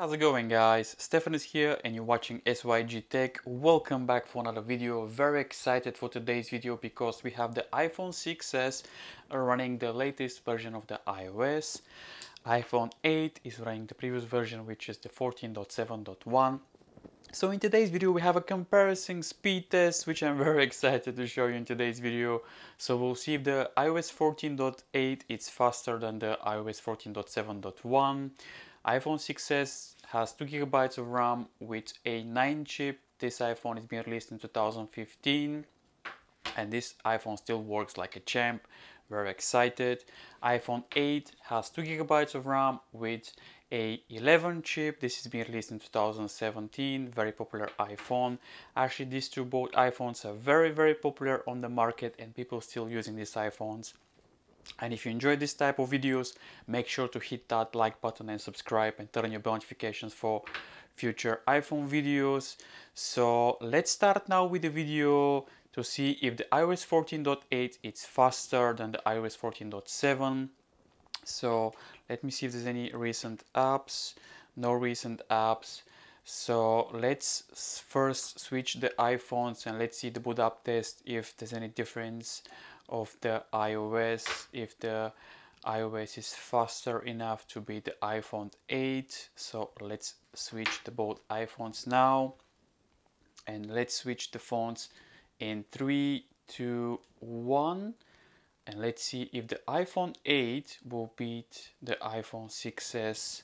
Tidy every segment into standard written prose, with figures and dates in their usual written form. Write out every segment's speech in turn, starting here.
How's it going, guys? Stefan is here and you're watching SYG Tech. Welcome back for another video. Very excited for today's video because we have the iPhone 6s running the latest version of the iOS. iPhone 8 is running the previous version, which is the 14.7.1. So in today's video we have a comparison speed test, which I'm very excited to show you in today's video. So we'll see if the iOS 14.8 is faster than the iOS 14.7.1. iPhone 6s has 2 GB of RAM with a 9 chip. This iPhone is being released in 2015 and this iPhone still works like a champ. Very excited. iPhone 8 has 2 GB of RAM with a 11 chip. This is being released in 2017. Very popular iPhone. Actually, these two both iPhones are very popular on the market and people still using these iPhones. And if you enjoy this type of videos, make sure to hit that like button and subscribe and turn on your bell notifications for future iPhone videos. So let's start now with the video to see if the iOS 14.8 is faster than the iOS 14.7. So let me see if there's any recent apps. No recent apps. So let's first switch the iPhones and let's see the boot up test if there's any difference of the iOS, if the iOS is faster enough to beat the iPhone 8. So let's switch the both iPhones now and let's switch the phones in 3, 2, 1 and let's see if the iPhone 8 will beat the iPhone 6s.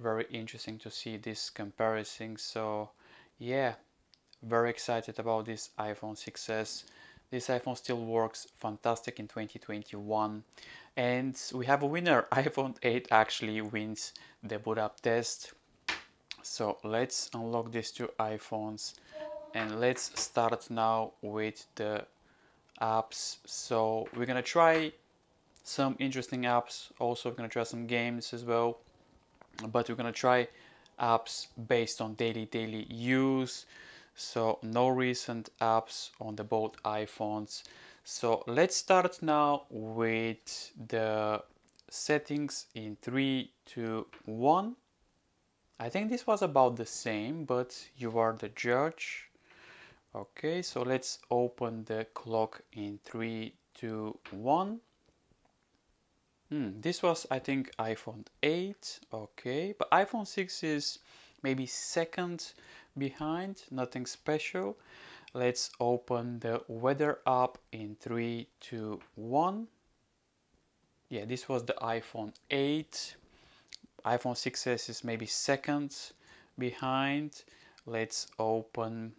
Very interesting to see this comparison. So yeah, very excited about this iPhone 6s. This iPhone still works fantastic in 2021 and we have a winner. iPhone 8 actually wins the boot up test. So let's unlock these two iPhones and let's start now with the apps. So we're gonna try some interesting apps. Also we're gonna try some games as well, but we're gonna try apps based on daily use. So no recent apps on the both iPhones. So let's start now with the settings in 3, 2, 1. I think this was about the same, but you are the judge. Okay, so let's open the clock in 3, 2, 1. This was, I think, iPhone 8. Okay, but iPhone 6 is maybe second behind, nothing special. Let's open the weather app in 3, 2, 1. Yeah, this was the iPhone 8. iPhone 6s is maybe second behind. Let's open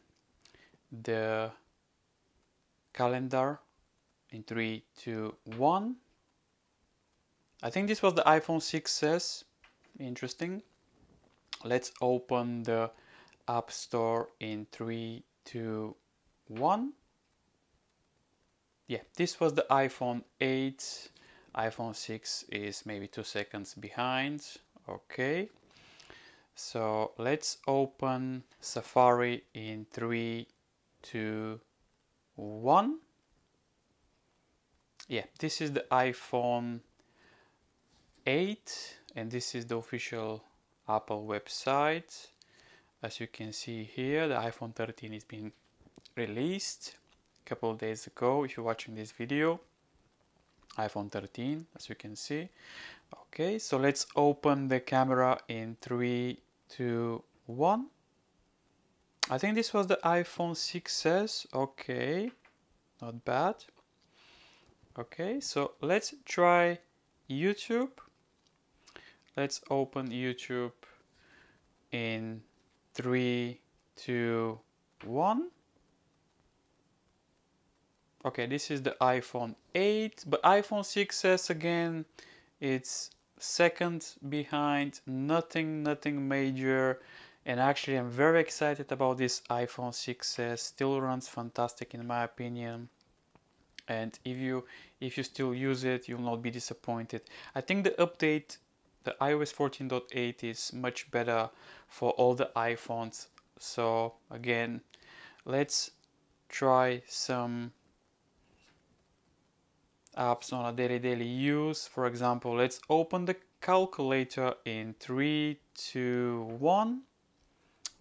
the calendar in 3, 2, 1. I think this was the iPhone 6s. Interesting. Let's open the App Store in 3, 2, 1. Yeah, this was the iPhone 8. iPhone 6 is maybe 2 seconds behind. Okay. So let's open Safari in 3, 2, 1. Yeah, this is the iPhone 8 and this is the official Apple website. As you can see here, the iPhone 13 is being released a couple of days ago if you're watching this video. iPhone 13, as you can see. Okay, so let's open the camera in 3, 2, 1. I think this was the iPhone 6s. Okay, not bad. Okay, so let's try YouTube. Let's open YouTube in 3, 2, 1. Okay, this is the iPhone 8, but iPhone 6s again, it's second behind, nothing major. And actually I'm very excited about this iPhone 6s. Still runs fantastic in my opinion. And if you still use it, you'll not be disappointed. I think the update, the iOS 14.8 is much better for all the iPhones. So again, let's try some apps on a daily use. For example, let's open the calculator in 3, 2, 1.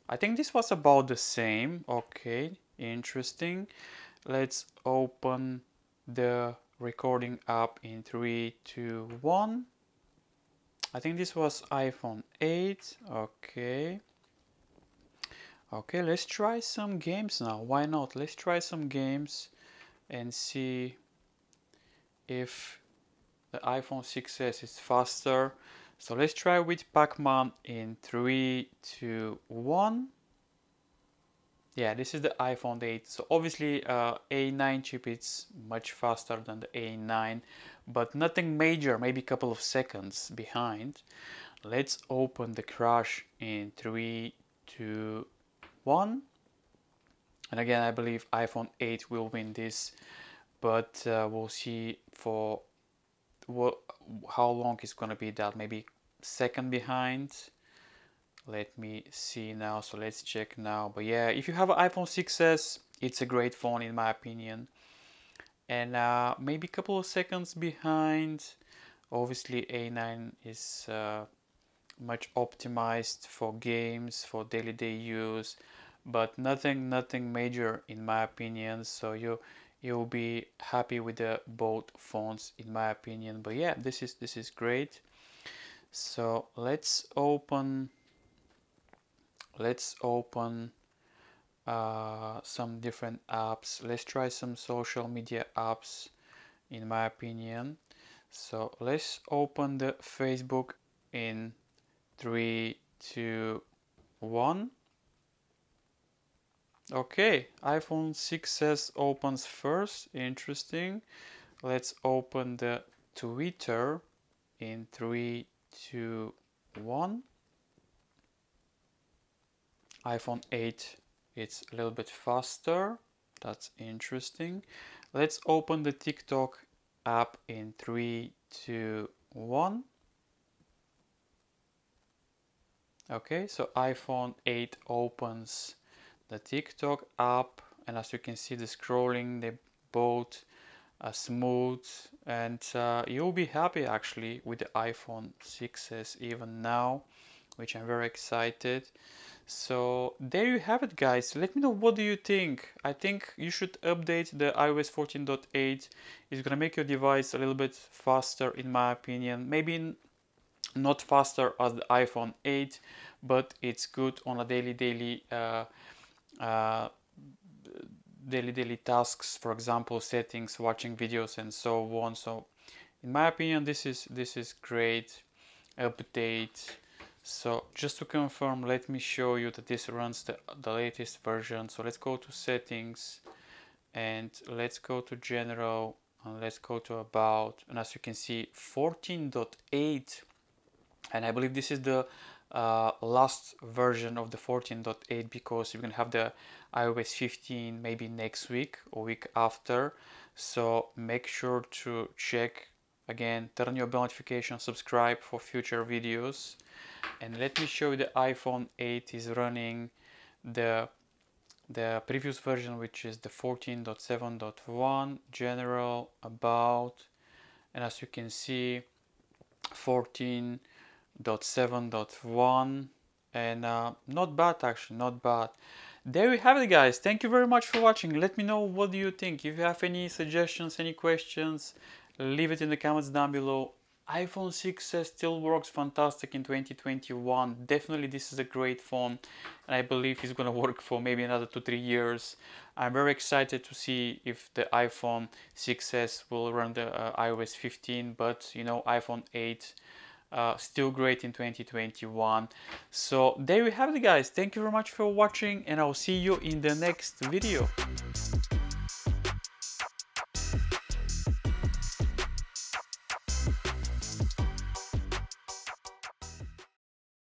I think this was about the same. Okay, interesting. Let's open the recording app in 3, 2, 1. I think this was iPhone 8. Okay. Okay, let's try some games now. Why not? Let's try some games and see if the iPhone 6s is faster. So let's try with Pacman in 3, 2, 1. Yeah, this is the iPhone 8. So obviously A9 chip is much faster than the A9, but nothing major, maybe a couple of seconds behind. Let's open the crash in 3, 2, 1. And again, I believe iPhone 8 will win this, but we'll see for how long it's gonna be that, maybe second behind. Let me see now, so let's check now. But yeah, if you have an iPhone 6s, it's a great phone in my opinion. And maybe a couple of seconds behind. Obviously A9 is much optimized for games, for daily day use, but nothing major in my opinion. So you'll be happy with the both phones in my opinion. But yeah, this is great. So let's open some different apps. Let's try some social media apps in my opinion. So let's open the Facebook in 3, 2, 1. Okay, iPhone 6s opens first. Interesting. Let's open the Twitter in 3, 2, 1. iPhone 8, it's a little bit faster. That's interesting. Let's open the TikTok app in 3, 2, 1. Okay, so iPhone 8 opens the TikTok app, and as you can see, the scrolling, they both smooth, and you'll be happy actually with the iPhone 6s even now, which I'm very excited. So there you have it, guys. Let me know, what do you think? I think you should update the iOS 14.8. It's gonna make your device a little bit faster in my opinion. Maybe not faster as the iPhone 8, but it's good on a daily tasks, for example settings, watching videos and so on. So in my opinion, this is great update. So just to confirm, let me show you that this runs the latest version. So let's go to settings and let's go to general and let's go to about, and as you can see 14.8, and I believe this is the last version of the 14.8 because you're gonna have the iOS 15 maybe next week or week after. So make sure to check again, turn your bell notification, subscribe for future videos. And let me show you the iPhone 8 is running the previous version, which is the 14.7.1 general, about, and as you can see 14.7.1, and not bad actually, not bad. There you have it, guys. Thank you very much for watching. Let me know, what do you think? If you have any suggestions, any questions, leave it in the comments down below. iPhone 6s still works fantastic in 2021. Definitely this is a great phone, and I believe it's gonna work for maybe another 2-3 years. I'm very excited to see if the iPhone 6s will run the iOS 15, but you know, iPhone 8 still great in 2021. So there you have it, guys. Thank you very much for watching, and I'll see you in the next video.